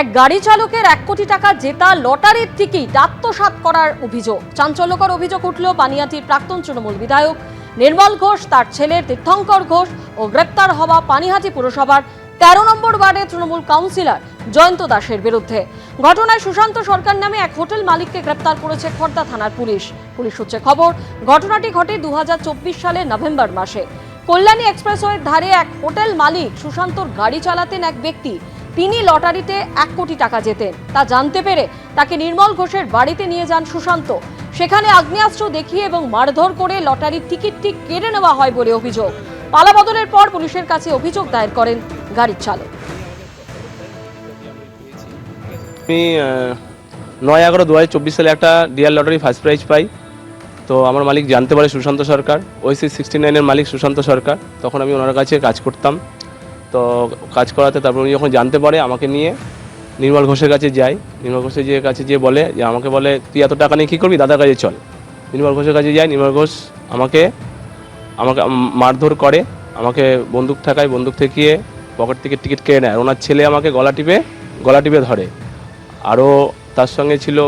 এক গাড়ি চালকের 1 কোটি টাকা জেতা লটারির টিকিট আত্মসাৎ করার অভিযোগ। চাঞ্চল্যকর অভিযোগ উঠল পানিহাটির প্রাক্তন তৃণমূল বিধায়ক নির্মল ঘোষ, তার ছেলে তীর্থঙ্কর ঘোষ ও গ্রেপ্তার হওয়া পানিহাটি পুরসভার 13 নম্বর ওয়ার্ডের তৃণমূল কাউন্সিলর জয়ন্ত দাসের বিরুদ্ধে। ঘটনায় সুশান্ত সরকার নামে এক হোটেল মালিককে গ্রেপ্তার করেছে খড়দা থানার পুলিশ। পুলিশ সূত্রে খবর, ঘটনাটি ঘটে 2024 সালের নভেম্বর মাসে। কল্যাণী এক্সপ্রেসওয়ের ধারে এক হোটেল মালিক সুশান্তর গাড়ি চালাতেন এক ব্যক্তি। তিনি লটারিতে 1 কোটি টাকা জেতেন। তা জানতে পেরে তাকে নির্মল ঘোষের বাড়িতে নিয়ে যান সুশান্ত। সেখানে আগ্নেয়াস্ত্র দেখিয়ে এবং মারধর করে লটারির টিকিটটি কেড়ে নেওয়া হয় বলে অভিযোগ। পালাবদলের পর পুলিশের কাছে অভিযোগ দায়ের করেন গাড়ির চালক। আমি 9/11/2024 সালে একটা ডিয়ার লটারি ফার্স্ট প্রাইজ পাই। তো আমার মালিক জানতে পারে সুশান্ত সরকার, ওইসি 69-এর মালিক সুশান্ত সরকার। তখন আমি ওনার কাছে কাজ করতাম। তো কাজ করাতে তারপর উনি যখন জানতে পারে আমাকে নিয়ে নির্মল ঘোষের কাছে যাই। নির্মল ঘোষের কাছে যেয়ে বলে যে আমাকে বলে, তুই এত টাকা নিয়ে কী করবি, দাদার কাছে চল। নির্মল ঘোষের কাছে যাই। নির্মল ঘোষ আমাকে মারধর করে, আমাকে বন্দুক ঠেকায়, বন্দুক ঠেকিয়ে পকেট থেকে টিকিট কেড়ে নেয়। ওনার ছেলে আমাকে গলা টিপে ধরে। আরও তার সঙ্গে ছিল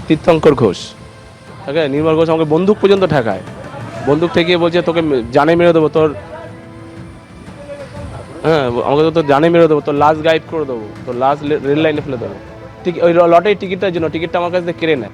তীর্থঙ্কর ঘোষ। ঠিক আছে, নির্মল ঘোষ আমাকে বন্দুক পর্যন্ত ঠেকায়। বন্দুক ঠেকিয়ে বলছে, তোকে জানে মেরে দেবো, আমাকে তো তোর জানে মেরে দেবো, তোর লাশ গায়েব করে দেবো, তোর লাশ রেল লাইনে ফেলে দেবো। ঠিক ওই লটারির টিকিটটার জন্য, টিকিটটা আমার কাছে কেড়ে নেয়।